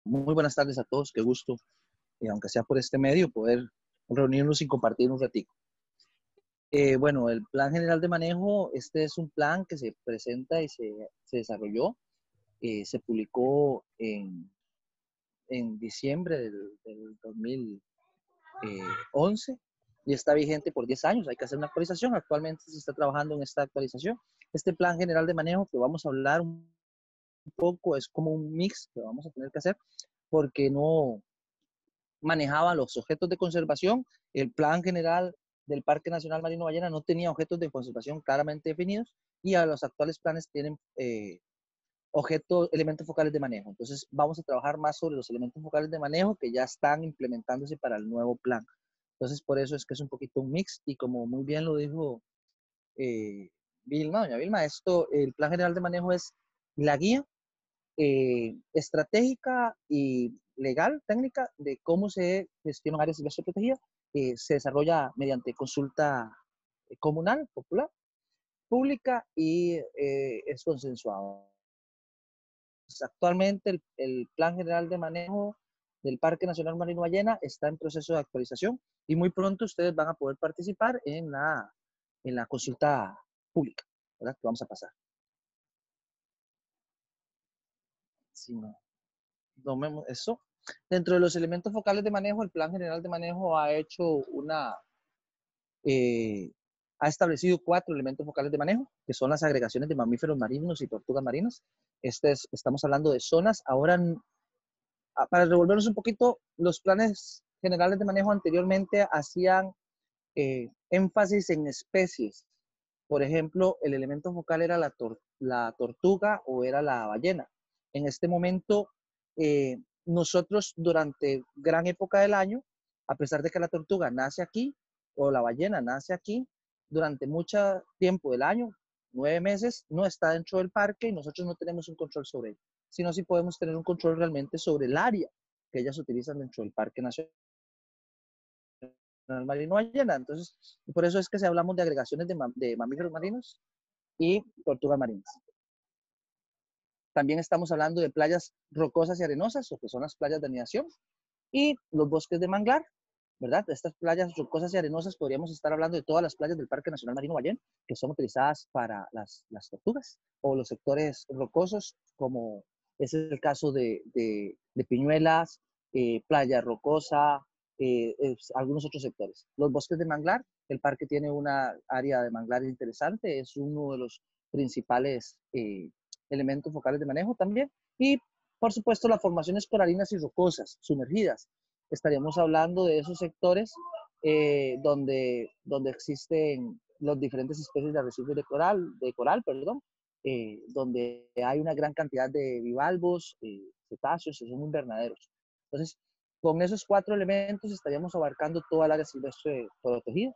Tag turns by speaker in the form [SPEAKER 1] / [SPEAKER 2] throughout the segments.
[SPEAKER 1] Muy buenas tardes a todos, qué gusto, aunque sea por este medio, poder reunirnos y compartir un ratito. Bueno, el Plan General de Manejo, este es un plan que se presenta y se desarrolló, se publicó en diciembre del 2011 y está vigente por 10 años. Hay que hacer una actualización. Actualmente se está trabajando en esta actualización. Este Plan General de Manejo que vamos a hablar un poco es como un mix que vamos a tener que hacer porque no manejaba los objetos de conservación. El plan general del Parque Nacional Marino Ballena no tenía objetos de conservación claramente definidos y a los actuales planes tienen elementos focales de manejo. Entonces vamos a trabajar más sobre los elementos focales de manejo que ya están implementándose para el nuevo plan. Entonces por eso es que es un poquito un mix y como muy bien lo dijo Vilma, doña Vilma, el plan general de manejo es la guía estratégica y legal, técnica, de cómo se gestionan áreas silvestres protegidas. Se desarrolla mediante consulta comunal, popular, pública y es consensuado. Pues, actualmente el Plan General de Manejo del Parque Nacional Marino Ballena está en proceso de actualización y muy pronto ustedes van a poder participar en la consulta pública, ¿verdad? Que vamos a pasar. Si no, tomemos eso. Dentro de los elementos focales de manejo, el Plan General de Manejo eh, ha establecido 4 elementos focales de manejo, que son las agregaciones de mamíferos marinos y tortugas marinas. Estamos hablando de zonas. Ahora, para revolvernos un poquito, los planes generales de manejo anteriormente hacían énfasis en especies. Por ejemplo, el elemento focal era la tortuga o era la ballena. En este momento, nosotros durante gran época del año, a pesar de que la tortuga nace aquí o la ballena nace aquí, durante mucho tiempo del año, 9 meses, no está dentro del parque y nosotros no tenemos un control sobre ella, sino sí podemos tener un control realmente sobre el área que ellas utilizan dentro del Parque Nacional Marino Ballena. Entonces, por eso es que si hablamos de agregaciones de mamíferos marinos y tortugas marinas. También estamos hablando de playas rocosas y arenosas, o que son las playas de anidación, y los bosques de manglar, ¿verdad? Estas playas rocosas y arenosas podríamos estar hablando de todas las playas del Parque Nacional Marino Ballena, que son utilizadas para las tortugas, o los sectores rocosos, como es el caso de Piñuelas, Playa Rocosa, algunos otros sectores. Los bosques de manglar, el parque tiene una área de manglar interesante, es uno de los principales elementos focales de manejo también, y por supuesto las formaciones coralinas y rocosas, sumergidas. Estaríamos hablando de esos sectores donde existen las diferentes especies de arrecifes de coral, perdón, donde hay una gran cantidad de bivalvos, cetáceos, que son invernaderos. Entonces, con esos 4 elementos estaríamos abarcando toda el área silvestre protegida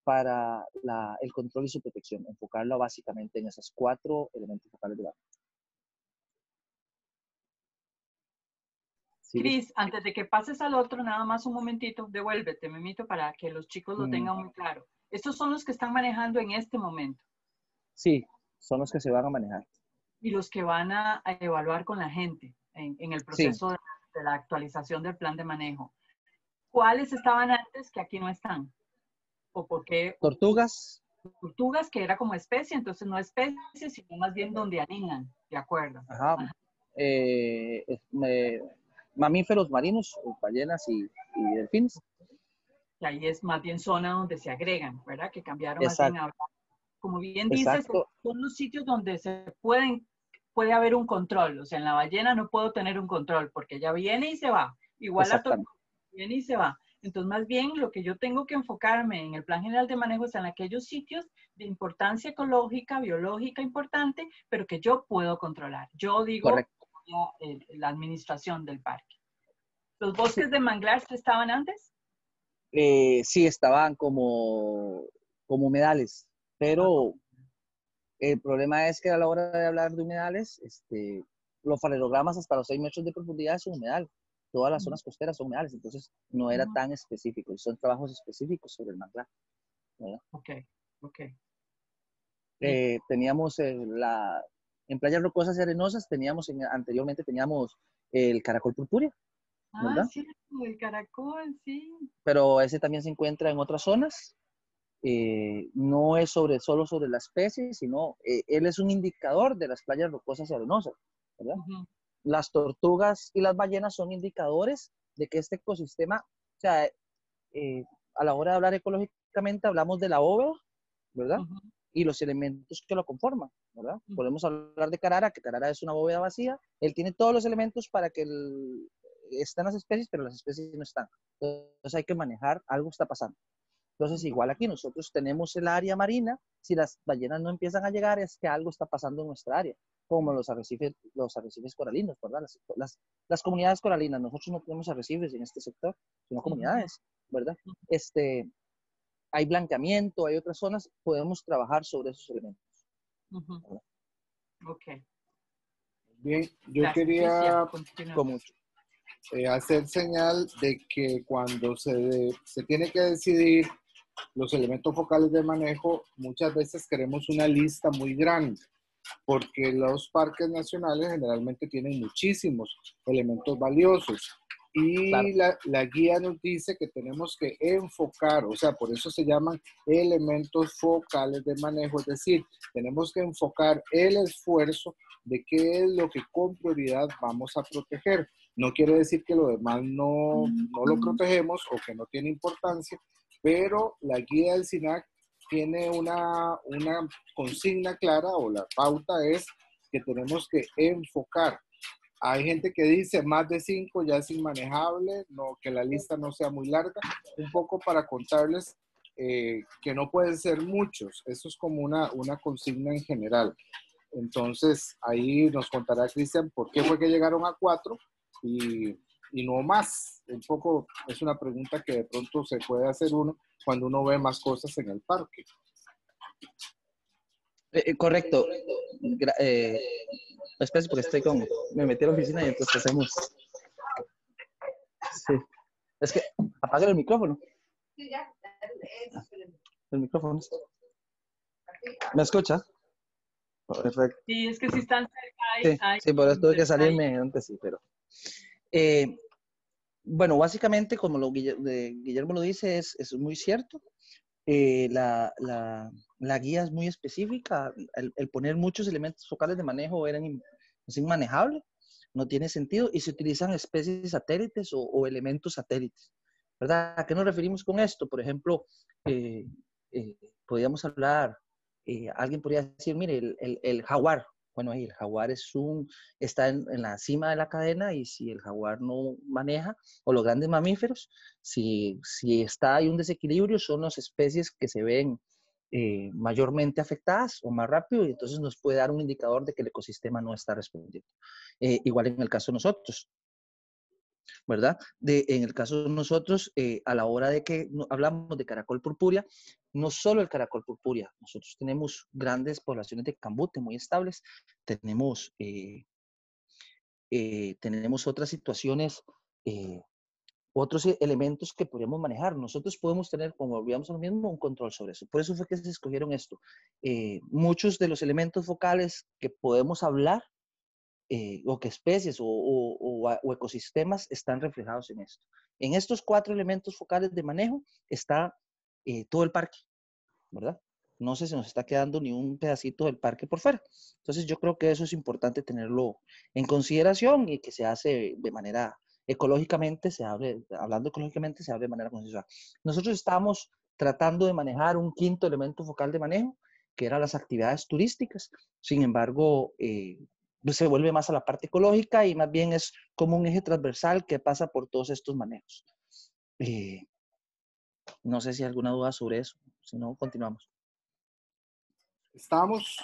[SPEAKER 1] para el control y su protección, enfocarlo básicamente en esos 4 elementos focales de la.
[SPEAKER 2] Cris, antes de que pases al otro, nada más un momentito, devuélvete, Memito, para que los chicos lo tengan muy claro. Estos son los que están manejando en este momento.
[SPEAKER 1] Sí, son los que se van a manejar.
[SPEAKER 2] Y los que van a evaluar con la gente en el proceso
[SPEAKER 1] Sí.
[SPEAKER 2] de la actualización del plan de manejo. ¿Cuáles estaban antes que aquí no están? ¿O por qué?
[SPEAKER 1] Tortugas.
[SPEAKER 2] Tortugas, que era como especie, entonces no especie, sino más bien donde anidan, ¿de acuerdo?
[SPEAKER 1] Ajá.
[SPEAKER 2] Ajá.
[SPEAKER 1] Mamíferos marinos, ballenas y delfines.
[SPEAKER 2] Y ahí es más bien zona donde se agregan, ¿verdad? Que cambiaron más bien
[SPEAKER 1] Exacto.
[SPEAKER 2] ahora. Como bien dices,
[SPEAKER 1] Exacto.
[SPEAKER 2] son los sitios donde puede haber un control. O sea, en la ballena no puedo tener un control porque ella viene y se va. Igual la tortuga viene y se va. Entonces, más bien lo que yo tengo que enfocarme en el plan general de manejo es en aquellos sitios de importancia ecológica, biológica importante, pero que yo puedo controlar. Yo digo la administración del parque. ¿Los bosques de manglar estaban antes?
[SPEAKER 1] Sí, estaban como humedales, pero el problema es que a la hora de hablar de humedales, los farerogramas hasta los 6 metros de profundidad son humedal. Todas las zonas costeras son humedales, entonces no era tan específico. Son trabajos específicos sobre el manglar, ¿verdad?
[SPEAKER 2] Ok.
[SPEAKER 1] Teníamos en playas rocosas y arenosas, anteriormente teníamos el caracol purpúrea,
[SPEAKER 2] Ah,
[SPEAKER 1] ¿verdad?
[SPEAKER 2] sí, el caracol, sí.
[SPEAKER 1] Pero ese también se encuentra en otras zonas. No es solo sobre la especie, sino él es un indicador de las playas rocosas y arenosas, ¿verdad?
[SPEAKER 2] Ujú,
[SPEAKER 1] Las tortugas y las ballenas son indicadores de que este ecosistema, o sea, a la hora de hablar ecológicamente hablamos de la bóveda, ¿verdad?
[SPEAKER 2] ujú,
[SPEAKER 1] Y los elementos que lo conforman, ¿verdad?
[SPEAKER 2] ujú,
[SPEAKER 1] Podemos hablar de Carara, que Carara es una bóveda vacía, él tiene todos los elementos para que están las especies, pero las especies no están. Entonces hay que manejar, algo está pasando. Entonces,
[SPEAKER 2] ujú,
[SPEAKER 1] igual aquí nosotros tenemos el área marina, si las ballenas no empiezan a llegar es que algo está pasando en nuestra área, como los arrecifes coralinos, ¿verdad? Las comunidades coralinas, nosotros no tenemos arrecifes en este sector, sino
[SPEAKER 2] ujú,
[SPEAKER 1] comunidades, ¿verdad? Hay blanqueamiento, hay otras zonas, podemos trabajar sobre esos elementos.
[SPEAKER 2] ujú.
[SPEAKER 1] ¿Verdad?
[SPEAKER 2] Ok,
[SPEAKER 3] Bien, yo
[SPEAKER 2] gracias. Cristian,
[SPEAKER 3] quería
[SPEAKER 2] continúa.
[SPEAKER 1] Con mucho.
[SPEAKER 3] hacer señal de que cuando se tiene que decidir los elementos focales de manejo, muchas veces queremos una lista muy grande, porque los parques nacionales generalmente tienen muchísimos elementos valiosos.
[SPEAKER 1] Claro.
[SPEAKER 3] Y la guía nos dice que tenemos que enfocar, o sea, por eso se llaman elementos focales de manejo, es decir, tenemos que enfocar el esfuerzo de qué es lo que con prioridad vamos a proteger. No quiere decir que lo demás no lo protegemos o que no tiene importancia, pero la guía del SINAC tiene una consigna clara, o la pauta es que tenemos que enfocar. Hay gente que dice más de 5 ya es inmanejable, no, que la lista no sea muy larga, un poco para contarles que no pueden ser muchos. Eso es como una consigna en general. Entonces, ahí nos contará Cristian por qué fue que llegaron a 4 y no más. Un poco es una pregunta que de pronto se puede hacer uno cuando uno ve más cosas en el parque.
[SPEAKER 1] Correcto. Espera, porque me metí a la oficina y entonces hacemos. Sí. Es que apaga el micrófono. El micrófono. ¿Me escucha? Perfecto.
[SPEAKER 2] Sí, es que si están cerca,
[SPEAKER 1] Sí,
[SPEAKER 2] hay
[SPEAKER 1] sí, por eso tuve que
[SPEAKER 2] cerca ahí.
[SPEAKER 1] salirme antes, sí, pero. eh, bueno, básicamente, como Guillermo lo dice, es muy cierto. Eh, la, la, la guía es muy específica. El poner muchos elementos focales de manejo es inmanejable, no tiene sentido, y se utilizan especies satélites o elementos satélites, ¿verdad? ¿A qué nos referimos con esto? Por ejemplo, eh, eh, podríamos hablar, alguien podría decir, mire, el jaguar. Bueno, el jaguar está en la cima de la cadena, y si el jaguar no maneja, o los grandes mamíferos, si hay un desequilibrio, son las especies que se ven mayormente afectadas o más rápido, y entonces nos puede dar un indicador de que el ecosistema no está respondiendo. Igual en el caso de nosotros, ¿verdad? En el caso de nosotros, a la hora de que hablamos de caracol purpúrea, no solo el caracol purpúrea, nosotros tenemos grandes poblaciones de cambute muy estables, tenemos otras situaciones, otros elementos que podríamos manejar. Nosotros podemos tener, como olvidamos lo mismo, un control sobre eso. Por eso fue que se escogieron esto. Muchos de los elementos focales que podemos hablar, o que especies o ecosistemas están reflejados en esto. En estos 4 elementos focales de manejo está todo el parque, ¿verdad? No sé si nos está quedando ni un pedacito del parque por fuera. Entonces yo creo que eso es importante tenerlo en consideración, y que se hace de manera ecológicamente, hablando ecológicamente, se hable de manera consensuada. Nosotros estamos tratando de manejar un 5.º elemento focal de manejo, que eran las actividades turísticas. Sin embargo, pues se vuelve más a la parte ecológica, y más bien es como un eje transversal que pasa por todos estos manejos. No sé si hay alguna duda sobre eso. Si no, continuamos.
[SPEAKER 3] Estamos,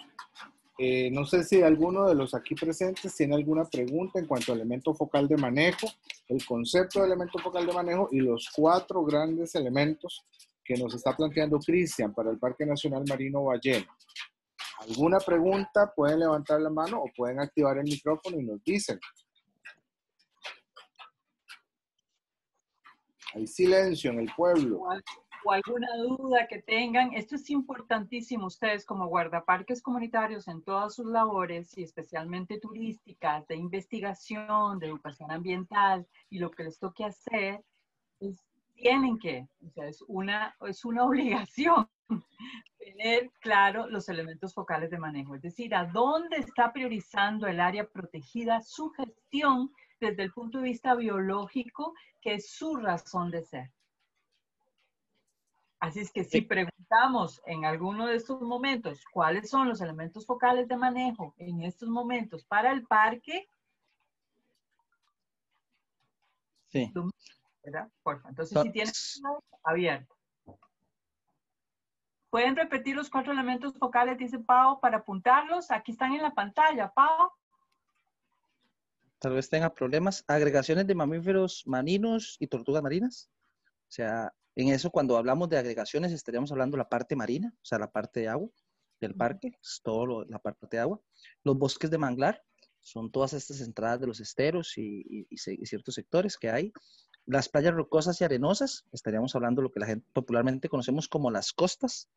[SPEAKER 3] no sé si alguno de los aquí presentes tiene alguna pregunta en cuanto al elemento focal de manejo, el concepto de elemento focal de manejo y los 4 grandes elementos que nos está planteando Cristian para el Parque Nacional Marino Ballena. ¿Alguna pregunta? Pueden levantar la mano o pueden activar el micrófono y nos dicen. Hay silencio en el pueblo.
[SPEAKER 2] o alguna duda que tengan. Esto es importantísimo. Ustedes como guardaparques comunitarios en todas sus labores y especialmente turísticas, de investigación, de educación ambiental y lo que les toque hacer, tienen que, o sea, es una obligación tener claro los elementos focales de manejo. Es decir, a dónde está priorizando el área protegida su gestión desde el punto de vista biológico, que es su razón de ser. Así es que si preguntamos en alguno de estos momentos cuáles son los elementos focales de manejo en estos momentos para el parque,
[SPEAKER 1] sí.
[SPEAKER 2] ¿verdad? Porfa. Entonces, si tienen abierto. ¿Pueden repetir los 4 elementos focales, dice Pau, para apuntarlos? Aquí están en la pantalla, Pau.
[SPEAKER 1] Tal vez tenga problemas. Agregaciones de mamíferos marinos y tortugas marinas. O sea, en eso cuando hablamos de agregaciones estaríamos hablando de la parte marina, o sea, la parte de agua del parque, es todo la parte de agua. Los bosques de manglar son todas estas entradas de los esteros y ciertos sectores que hay. Las playas rocosas y arenosas, estaríamos hablando de lo que la gente popularmente conocemos como las costas.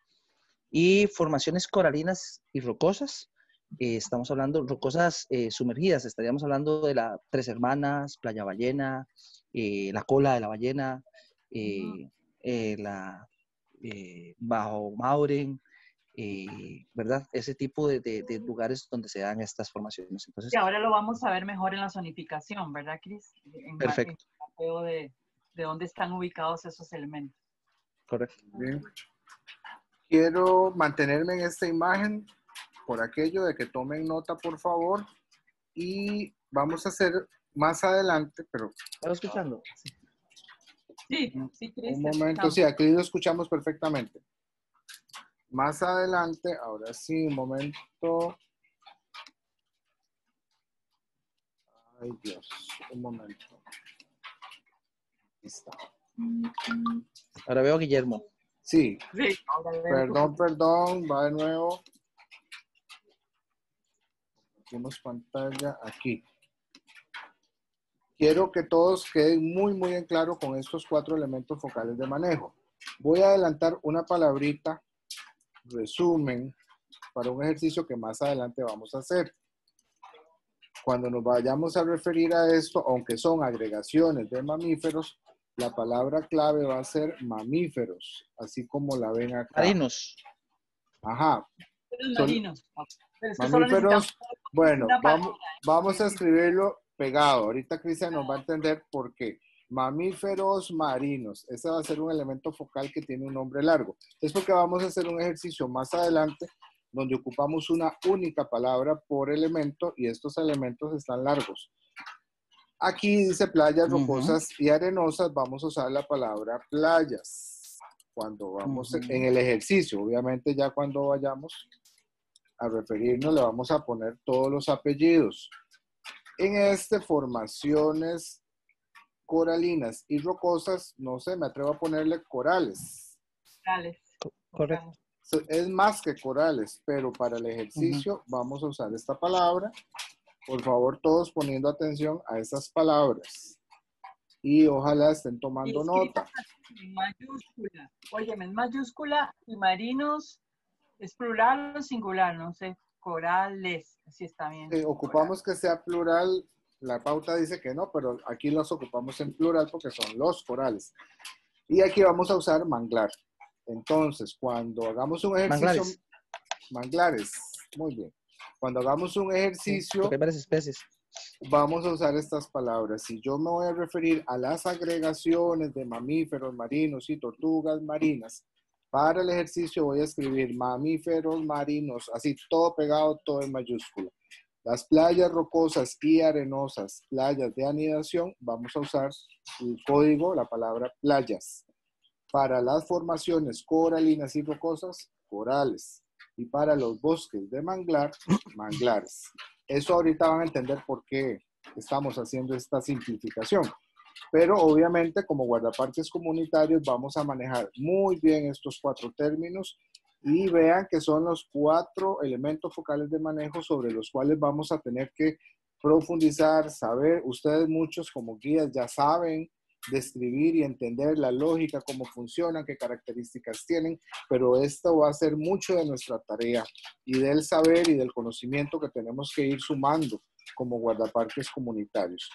[SPEAKER 1] Y formaciones coralinas y rocosas, estamos hablando rocosas sumergidas, estaríamos hablando de la Tres Hermanas, Playa Ballena, la cola de la ballena, la Bajo Mauren, ¿verdad? Ese tipo de lugares donde se dan estas formaciones. Entonces,
[SPEAKER 2] y ahora lo vamos a ver mejor en la zonificación, ¿verdad, Cris?
[SPEAKER 1] Perfecto.
[SPEAKER 2] En el mapeo de dónde están ubicados esos elementos.
[SPEAKER 1] Correcto.
[SPEAKER 3] Bien. Quiero mantenerme en esta imagen por aquello de que tomen nota, por favor. Y vamos a hacer más adelante, pero...
[SPEAKER 1] ¿Estás escuchando?
[SPEAKER 2] Sí, sí, Cris.
[SPEAKER 3] Un momento, sí, aquí lo escuchamos perfectamente. Más adelante, ahora sí, un momento. Ay, Dios, un momento. Aquí está.
[SPEAKER 1] Ahora veo a Guillermo.
[SPEAKER 3] Sí,
[SPEAKER 2] Sí,
[SPEAKER 3] perdón, va de nuevo. Compartimos pantalla aquí. Quiero que todos queden muy en claro con estos 4 elementos focales de manejo. Voy a adelantar una palabrita, resumen, para un ejercicio que más adelante vamos a hacer. Cuando nos vayamos a referir a esto, aunque son agregaciones de mamíferos, la palabra clave va a ser mamíferos, así como la ven acá.
[SPEAKER 1] Marinos.
[SPEAKER 3] Ajá.
[SPEAKER 2] Marinos.
[SPEAKER 3] Mamíferos, bueno, vamos a escribirlo pegado. Ahorita Cristian nos va a entender por qué. Mamíferos marinos. Ese va a ser un elemento focal que tiene un nombre largo. Es porque vamos a hacer un ejercicio más adelante donde ocupamos una única palabra por elemento y estos elementos están largos. Aquí dice playas rocosas y arenosas, vamos a usar la palabra playas. Cuando vamos en el ejercicio, obviamente ya cuando vayamos a referirnos le vamos a poner todos los apellidos. En formaciones coralinas y rocosas, no sé, me atrevo a ponerle corales.
[SPEAKER 2] Corales.
[SPEAKER 1] Correcto.
[SPEAKER 3] Es más que corales, pero para el ejercicio vamos a usar esta palabra. Por favor, todos poniendo atención a esas palabras. Y ojalá estén tomando nota.
[SPEAKER 2] En mayúscula. Óyeme, en mayúscula y marinos, ¿es plural o singular? No sé. Corales. Así está bien.
[SPEAKER 3] Ocupamos que sea plural. La pauta dice que no, pero aquí los ocupamos en plural porque son los corales. Y aquí vamos a usar manglar. Entonces, cuando hagamos un ejercicio... Manglares. Muy bien. Cuando hagamos un ejercicio...
[SPEAKER 1] Porque hay varias especies.
[SPEAKER 3] Vamos a usar estas palabras. Si yo me voy a referir a las agregaciones de mamíferos marinos y tortugas marinas, para el ejercicio voy a escribir mamíferos marinos, así todo pegado, todo en mayúscula. Las playas rocosas y arenosas, playas de anidación, vamos a usar el código, la palabra playas. Para las formaciones coralinas y rocosas, corales. Y para los bosques de manglar, manglares. Eso ahorita van a entender por qué estamos haciendo esta simplificación. Pero obviamente como guardaparques comunitarios vamos a manejar muy bien estos 4 términos y vean que son los 4 elementos focales de manejo sobre los cuales vamos a tener que profundizar, saber. Ustedes muchos como guías ya saben describir y entender la lógica, cómo funcionan, qué características tienen, pero esto va a ser mucho de nuestra tarea y del saber y del conocimiento que tenemos que ir sumando como guardaparques comunitarios.